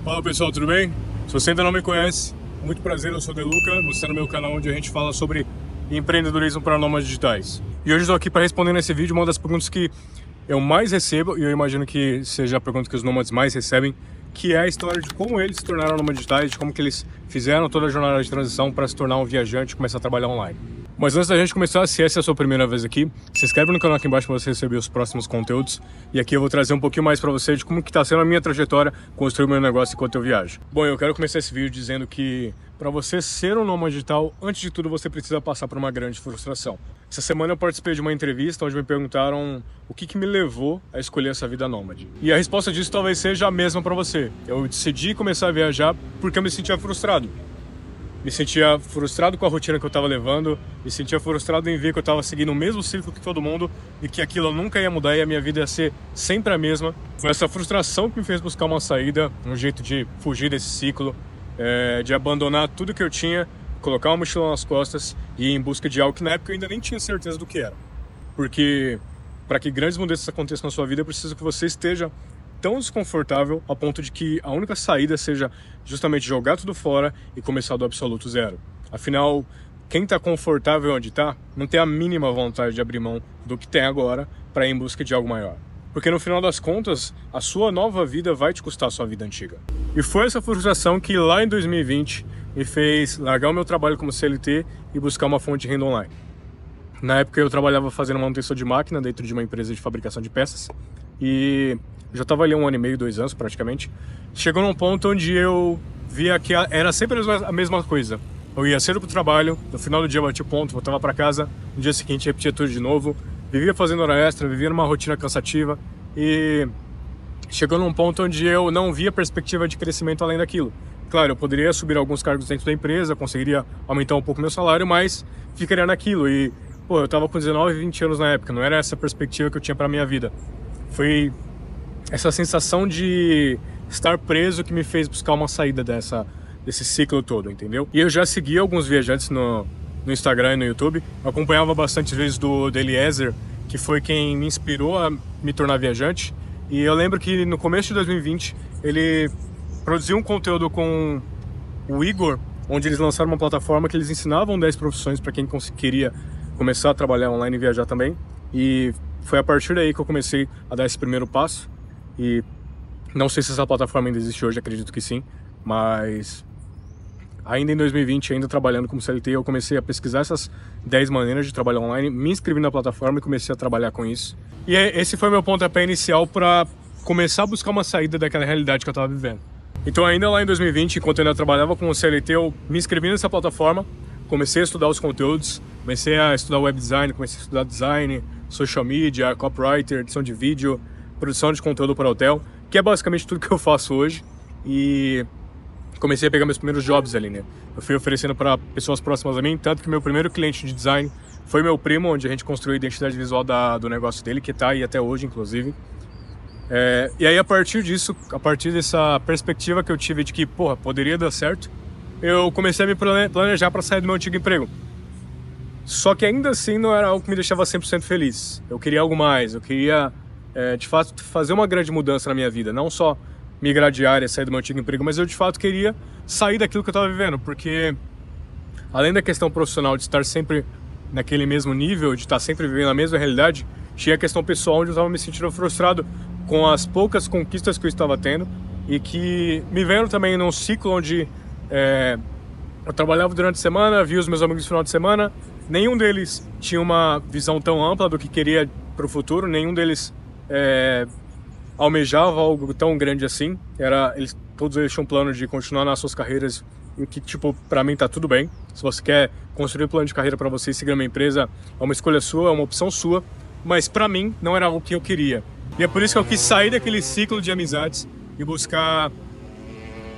Fala pessoal, tudo bem? Se você ainda não me conhece, muito prazer, eu sou o Deluca, você está no meu canal onde a gente fala sobre empreendedorismo para nômades digitais. E hoje estou aqui para responder nesse vídeo uma das perguntas que eu mais recebo, e eu imagino que seja a pergunta que os nômades mais recebem, que é a história de como eles se tornaram nômades digitais, de como que eles fizeram toda a jornada de transição para se tornar um viajante e começar a trabalhar online. Mas antes da gente começar, se essa é a sua primeira vez aqui, se inscreve no canal aqui embaixo para você receber os próximos conteúdos. E aqui eu vou trazer um pouquinho mais para você de como que está sendo a minha trajetória construir meu negócio enquanto eu viajo. Bom, eu quero começar esse vídeo dizendo que para você ser um nômade digital, antes de tudo você precisa passar por uma grande frustração. Essa semana eu participei de uma entrevista onde me perguntaram o que me levou a escolher essa vida nômade. E a resposta disso talvez seja a mesma para você. Eu decidi começar a viajar porque eu me sentia frustrado. Me sentia frustrado com a rotina que eu estava levando, me sentia frustrado em ver que eu estava seguindo o mesmo ciclo que todo mundo e que aquilo nunca ia mudar e a minha vida ia ser sempre a mesma. Foi essa frustração que me fez buscar uma saída, um jeito de fugir desse ciclo, de abandonar tudo que eu tinha, colocar uma mochila nas costas e ir em busca de algo que na época eu ainda nem tinha certeza do que era. Porque para que grandes mudanças aconteçam na sua vida, é preciso que você esteja tão desconfortável a ponto de que a única saída seja justamente jogar tudo fora e começar do absoluto zero. Afinal, quem está confortável onde está não tem a mínima vontade de abrir mão do que tem agora para ir em busca de algo maior. Porque no final das contas, a sua nova vida vai te custar a sua vida antiga. E foi essa frustração que lá em 2020 me fez largar o meu trabalho como CLT e buscar uma fonte de renda online. Na época eu trabalhava fazendo manutenção de máquina dentro de uma empresa de fabricação de peças e já estava ali 1 ano e meio, 2 anos praticamente. Chegou num ponto onde eu via que era sempre a mesma coisa. Eu ia cedo pro trabalho, no final do dia eu batia o ponto, voltava para casa, no dia seguinte repetia tudo de novo, vivia fazendo hora extra, vivia numa rotina cansativa e chegou num ponto onde eu não via perspectiva de crescimento além daquilo. Claro, eu poderia subir alguns cargos dentro da empresa, conseguiria aumentar um pouco meu salário, mas ficaria naquilo. E, pô, eu tava com 19, 20 anos na época, não era essa perspectiva que eu tinha para minha vida. Foi essa sensação de estar preso que me fez buscar uma saída desse ciclo todo, entendeu? E eu já segui alguns viajantes no Instagram e no YouTube. Eu acompanhava bastante vezes do Eliezer, que foi quem me inspirou a me tornar viajante. E eu lembro que no começo de 2020 ele produziu um conteúdo com o Igor, onde eles lançaram uma plataforma que eles ensinavam 10 profissões para quem queria começar a trabalhar online e viajar também. E foi a partir daí que eu comecei a dar esse primeiro passo. E não sei se essa plataforma ainda existe hoje, acredito que sim, mas ainda em 2020, ainda trabalhando como CLT, eu comecei a pesquisar essas 10 maneiras de trabalhar online, me inscrevi na plataforma e comecei a trabalhar com isso. E esse foi meu pontapé inicial para começar a buscar uma saída daquela realidade que eu estava vivendo. Então ainda lá em 2020, enquanto eu ainda trabalhava com o CLT, eu me inscrevi nessa plataforma, comecei a estudar os conteúdos, comecei a estudar web design, comecei a estudar design, social media, copywriter, edição de vídeo, produção de conteúdo para hotel, que é basicamente tudo que eu faço hoje. E comecei a pegar meus primeiros jobs ali, né? Eu fui oferecendo para pessoas próximas a mim, tanto que meu primeiro cliente de design foi meu primo, onde a gente construiu a identidade visual do negócio dele, que está aí até hoje, inclusive. E aí, a partir disso, a partir dessa perspectiva que eu tive de que, porra, poderia dar certo, eu comecei a me planejar para sair do meu antigo emprego. Só que ainda assim não era algo que me deixava 100% feliz. Eu queria algo mais, eu queria de fato fazer uma grande mudança na minha vida, não só migrar de área, sair do meu antigo emprego, mas eu de fato queria sair daquilo que eu estava vivendo, porque além da questão profissional de estar sempre naquele mesmo nível, de estar sempre vivendo a mesma realidade, tinha a questão pessoal onde eu estava me sentindo frustrado com as poucas conquistas que eu estava tendo e que me vendo também num ciclo onde eu trabalhava durante a semana, via os meus amigos no final de semana, nenhum deles tinha uma visão tão ampla do que queria para o futuro, nenhum deles almejava algo tão grande assim. Todos eles tinham um plano de continuar nas suas carreiras, e que, tipo, para mim tá tudo bem. Se você quer construir um plano de carreira para você e seguir uma empresa, é uma escolha sua, é uma opção sua, mas para mim não era algo que eu queria. E é por isso que eu quis sair daquele ciclo de amizades e buscar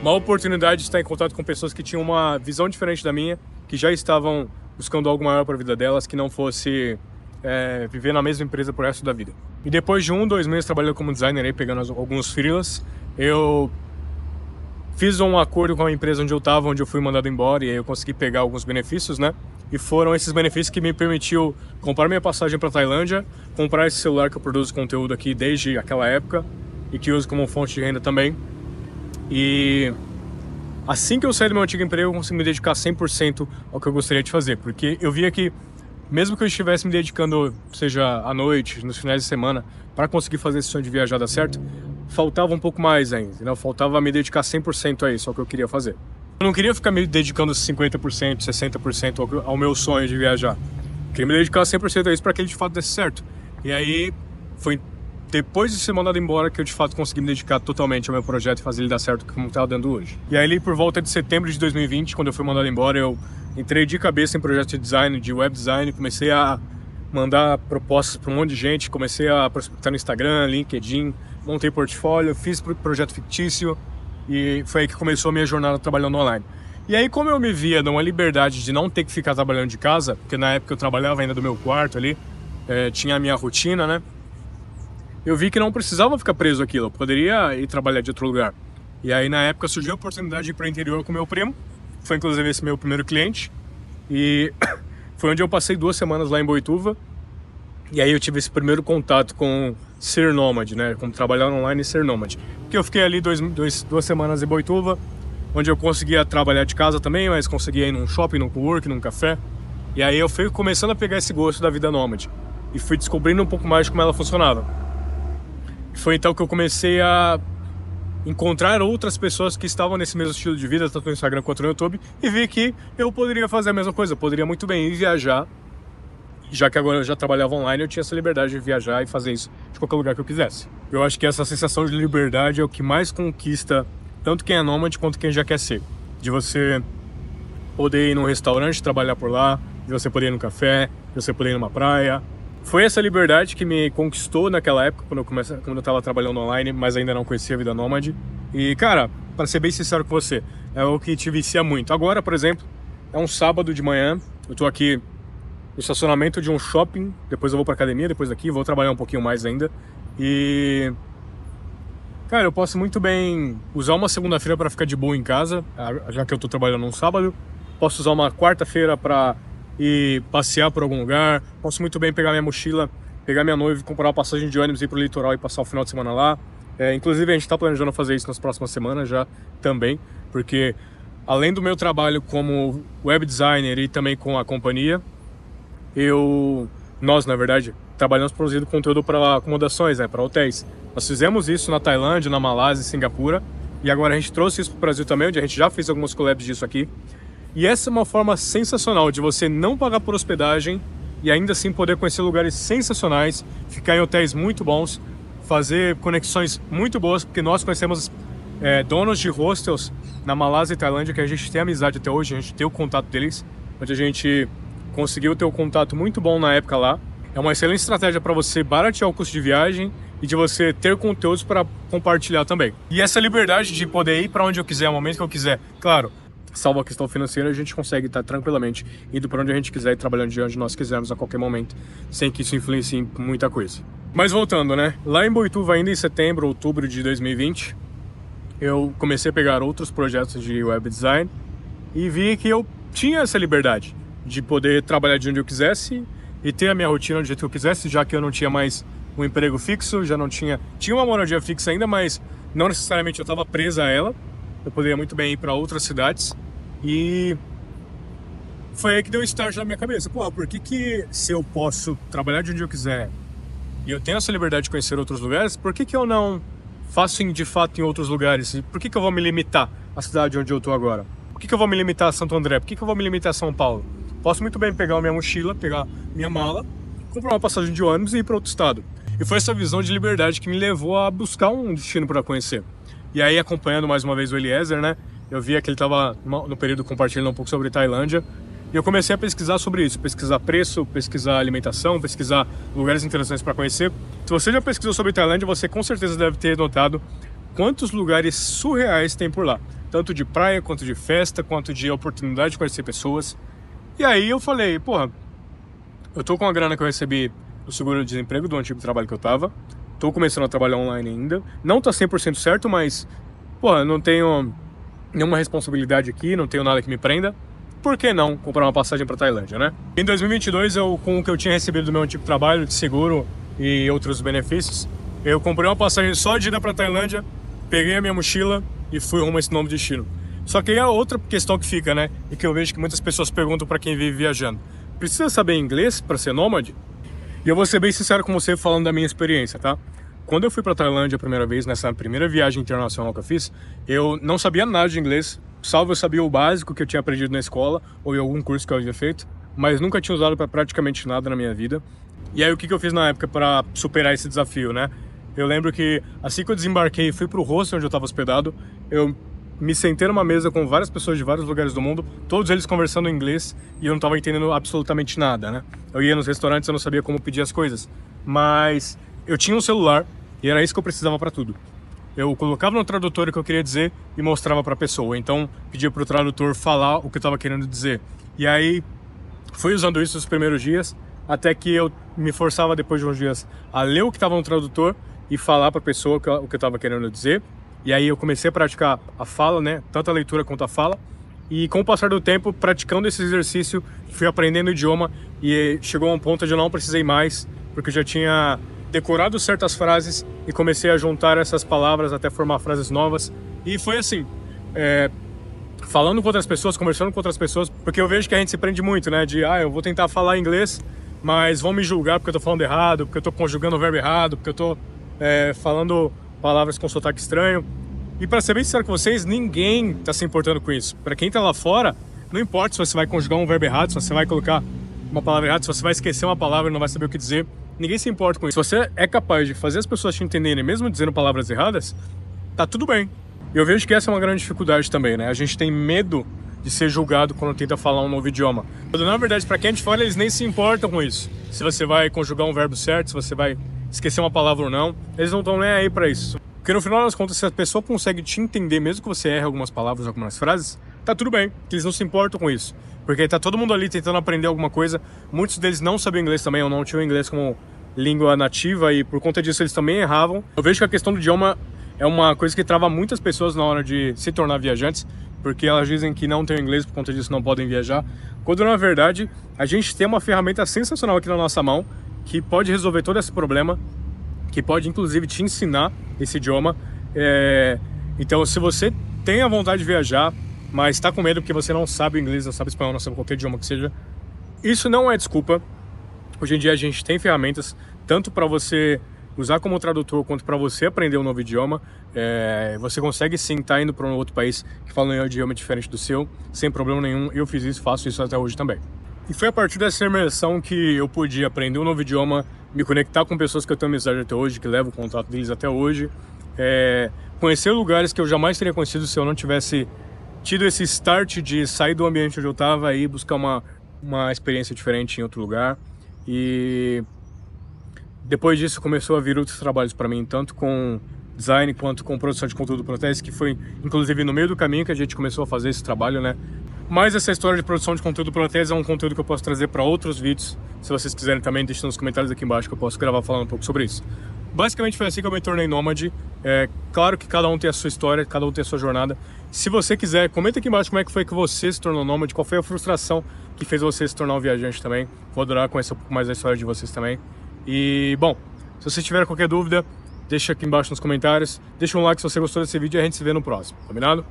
uma oportunidade de estar em contato com pessoas que tinham uma visão diferente da minha, que já estavam buscando algo maior para a vida delas, que não fosse viver na mesma empresa pro resto da vida. E depois de 1, 2 meses trabalhando como designer aí, pegando alguns freelas, eu fiz um acordo com a empresa onde eu estava, onde eu fui mandado embora, e aí eu consegui pegar alguns benefícios, né? E foram esses benefícios que me permitiu comprar minha passagem para Tailândia, comprar esse celular que eu produzo conteúdo aqui desde aquela época e que uso como fonte de renda também. E assim que eu saí do meu antigo emprego, eu consegui me dedicar 100% ao que eu gostaria de fazer, porque eu via que mesmo que eu estivesse me dedicando, seja à noite, nos finais de semana, para conseguir fazer esse sonho de viajar dar certo, faltava um pouco mais ainda, né? Faltava me dedicar 100% a isso, ao que eu queria fazer. Eu não queria ficar me dedicando 50%, 60% ao meu sonho de viajar. Eu queria me dedicar 100% a isso para que ele de fato desse certo. E aí foi depois de ser mandado embora que eu de fato consegui me dedicar totalmente ao meu projeto e fazer ele dar certo como está dando hoje. E aí por volta de setembro de 2020, quando eu fui mandado embora, eu entrei de cabeça em projeto de design, de web design, comecei a mandar propostas para um monte de gente, comecei a prospectar no Instagram, LinkedIn, montei portfólio, fiz projeto fictício e foi aí que começou a minha jornada trabalhando online. E aí, como eu me via numa liberdade de não ter que ficar trabalhando de casa, porque na época eu trabalhava ainda do meu quarto ali, tinha a minha rotina, né? Eu vi que não precisava ficar preso àquilo, eu poderia ir trabalhar de outro lugar. E aí, na época, surgiu a oportunidade de ir para o interior com meu primo, foi inclusive esse meu primeiro cliente, e foi onde eu passei 2 semanas lá em Boituva, e aí eu tive esse primeiro contato com ser nômade, né, com trabalhar online e ser nômade. Porque eu fiquei ali 2 semanas em Boituva, onde eu conseguia trabalhar de casa também, mas conseguia ir num shopping, num coworking, num café, e aí eu fui começando a pegar esse gosto da vida nômade, e fui descobrindo um pouco mais de como ela funcionava. Foi então que eu comecei a encontrar outras pessoas que estavam nesse mesmo estilo de vida, tanto no Instagram quanto no YouTube, e vi que eu poderia fazer a mesma coisa, eu poderia muito bem ir viajar, já que agora eu já trabalhava online, eu tinha essa liberdade de viajar e fazer isso de qualquer lugar que eu quisesse. Eu acho que essa sensação de liberdade é o que mais conquista tanto quem é nômade quanto quem já quer ser. De você poder ir num restaurante, trabalhar por lá, de você poder ir num café, de você poder ir numa praia. Foi essa liberdade que me conquistou naquela época, quando eu tava trabalhando online, mas ainda não conhecia a vida nômade. E, cara, para ser bem sincero com você, é o que te vicia muito. Agora, por exemplo, é um sábado de manhã, eu tô aqui no estacionamento de um shopping, depois eu vou pra academia, depois daqui, vou trabalhar um pouquinho mais ainda. E, cara, eu posso muito bem usar uma segunda-feira para ficar de boa em casa, já que eu tô trabalhando um sábado. Posso usar uma quarta-feira para ir passear por algum lugar. Posso muito bem pegar minha mochila, pegar minha noiva, comprar uma passagem de ônibus, ir pro litoral e passar o final de semana lá. Inclusive a gente está planejando fazer isso nas próximas semanas já também, porque além do meu trabalho como web designer e também com a companhia, nós na verdade trabalhamos produzindo conteúdo para acomodações, né, para hotéis. Nós fizemos isso na Tailândia, na Malásia e Singapura, e agora a gente trouxe isso para o Brasil também, onde a gente já fez algumas collabs disso aqui. E essa é uma forma sensacional de você não pagar por hospedagem e ainda assim poder conhecer lugares sensacionais, ficar em hotéis muito bons, fazer conexões muito boas, porque nós conhecemos donos de hostels na Malásia e Tailândia que a gente tem amizade até hoje, a gente tem o contato deles, onde a gente conseguiu ter um contato muito bom na época lá. É uma excelente estratégia para você baratear o custo de viagem e de você ter conteúdos para compartilhar também. E essa liberdade de poder ir para onde eu quiser, no momento que eu quiser, claro, salvo a questão financeira, a gente consegue estar tranquilamente indo para onde a gente quiser e trabalhando de onde nós quisermos a qualquer momento, sem que isso influencie em muita coisa. Mas voltando, né? Lá em Boituva, ainda em setembro, outubro de 2020, eu comecei a pegar outros projetos de web design e vi que eu tinha essa liberdade de poder trabalhar de onde eu quisesse e ter a minha rotina do jeito que eu quisesse, já que eu não tinha mais um emprego fixo, já não tinha uma moradia fixa ainda, mas não necessariamente eu estava presa a ela. Eu poderia muito bem ir para outras cidades. E foi aí que deu um start na minha cabeça. Pô, por que se eu posso trabalhar de onde eu quiser e eu tenho essa liberdade de conhecer outros lugares, por que eu não faço de fato em outros lugares? E por que eu vou me limitar à cidade onde eu tô agora? Por que eu vou me limitar a Santo André? Por que eu vou me limitar a São Paulo? Posso muito bem pegar a minha mochila, pegar minha mala, comprar uma passagem de ônibus e ir para outro estado. E foi essa visão de liberdade que me levou a buscar um destino para conhecer. E aí, acompanhando mais uma vez o Eliezer, né? Eu via que ele estava no período compartilhando um pouco sobre Tailândia. E eu comecei a pesquisar sobre isso. Pesquisar preço, pesquisar alimentação, pesquisar lugares interessantes para conhecer. Se você já pesquisou sobre Tailândia, você com certeza deve ter notado quantos lugares surreais tem por lá. Tanto de praia, quanto de festa, quanto de oportunidade de conhecer pessoas. E aí eu falei, porra, eu tô com a grana que eu recebi do seguro-desemprego do antigo trabalho que eu tava. Tô começando a trabalhar online ainda. Não tá 100% certo, mas, porra, não tenho nenhuma responsabilidade aqui, não tenho nada que me prenda. Por que não comprar uma passagem pra Tailândia, né? Em 2022, com o que eu tinha recebido do meu antigo trabalho de seguro e outros benefícios, eu comprei uma passagem só de ida pra Tailândia, peguei a minha mochila e fui rumo a esse novo destino. Só que aí a outra questão que fica, né, e que eu vejo que muitas pessoas perguntam para quem vive viajando: precisa saber inglês para ser nômade? E eu vou ser bem sincero com você falando da minha experiência, tá? Quando eu fui para Tailândia a primeira vez, nessa primeira viagem internacional que eu fiz, eu não sabia nada de inglês, salvo eu sabia o básico que eu tinha aprendido na escola ou em algum curso que eu havia feito, mas nunca tinha usado para praticamente nada na minha vida. E aí o que eu fiz na época para superar esse desafio, né? Eu lembro que assim que eu desembarquei e fui para o hostel onde eu estava hospedado, eu me sentei numa mesa com várias pessoas de vários lugares do mundo, todos eles conversando em inglês, e eu não estava entendendo absolutamente nada, né? Eu ia nos restaurantes, eu não sabia como pedir as coisas, mas eu tinha um celular e era isso que eu precisava para tudo. Eu colocava no tradutor o que eu queria dizer e mostrava para a pessoa, então pedia para o tradutor falar o que eu estava querendo dizer. E aí fui usando isso nos primeiros dias, até que eu me forçava depois de uns dias a ler o que estava no tradutor e falar para a pessoa o que eu estava querendo dizer. E aí eu comecei a praticar a fala, né? Tanto a leitura quanto a fala. E com o passar do tempo, praticando esse exercício, fui aprendendo o idioma e chegou a um ponto onde eu não precisei mais, porque eu já tinha decorado certas frases e comecei a juntar essas palavras até formar frases novas. E foi assim, falando com outras pessoas, conversando com outras pessoas, porque eu vejo que a gente se prende muito, né? De, eu vou tentar falar inglês, mas vão me julgar porque eu tô falando errado, porque eu tô conjugando o verbo errado, porque eu tô falando palavras com sotaque estranho. E para ser bem sincero com vocês, ninguém tá se importando com isso. Para quem tá lá fora, não importa se você vai conjugar um verbo errado, se você vai colocar uma palavra errada, se você vai esquecer uma palavra e não vai saber o que dizer, ninguém se importa com isso. Se você é capaz de fazer as pessoas te entenderem, mesmo dizendo palavras erradas, tá tudo bem. E eu vejo que essa é uma grande dificuldade também, né? A gente tem medo de ser julgado quando tenta falar um novo idioma. Na verdade, para quem é de fora, eles nem se importam com isso. Se você vai conjugar um verbo certo, se você vai esquecer uma palavra ou não, eles não estão nem aí para isso. Porque no final das contas, se a pessoa consegue te entender, mesmo que você erre algumas palavras, algumas frases, tá tudo bem, eles não se importam com isso. Porque tá todo mundo ali tentando aprender alguma coisa, muitos deles não sabiam inglês também, ou não tinham inglês como língua nativa, e por conta disso eles também erravam. Eu vejo que a questão do idioma é uma coisa que trava muitas pessoas na hora de se tornar viajantes, porque elas dizem que não têm inglês, por conta disso não podem viajar, quando na verdade a gente tem uma ferramenta sensacional aqui na nossa mão, que pode resolver todo esse problema, que pode inclusive te ensinar esse idioma. Então se você tem a vontade de viajar, mas está com medo porque você não sabe inglês, não sabe espanhol, não sabe qualquer idioma que seja, isso não é desculpa. Hoje em dia a gente tem ferramentas, tanto para você usar como tradutor, quanto para você aprender um novo idioma. Você consegue sim estar indo para um outro país que fala um idioma diferente do seu, sem problema nenhum. Eu fiz isso, faço isso até hoje também. E foi a partir dessa imersão que eu pude aprender um novo idioma, me conectar com pessoas que eu tenho amizade até hoje, que levo o contato deles até hoje, conhecer lugares que eu jamais teria conhecido se eu não tivesse tido esse start de sair do ambiente onde eu estava e buscar uma experiência diferente em outro lugar. E depois disso começou a vir outros trabalhos para mim, tanto com design quanto com produção de conteúdo para teste, que foi inclusive no meio do caminho que a gente começou a fazer esse trabalho, né? Mas essa história de produção de conteúdo para teste é um conteúdo que eu posso trazer para outros vídeos. Se vocês quiserem também, deixem nos comentários aqui embaixo que eu posso gravar falando um pouco sobre isso. Basicamente foi assim que eu me tornei nômade. Claro que cada um tem a sua história, cada um tem a sua jornada. Se você quiser, comenta aqui embaixo como é que foi que você se tornou nômade, qual foi a frustração que fez você se tornar um viajante também. Vou adorar conhecer um pouco mais da história de vocês também. E, bom, se vocês tiverem qualquer dúvida, deixa aqui embaixo nos comentários. Deixa um like se você gostou desse vídeo e a gente se vê no próximo, combinado?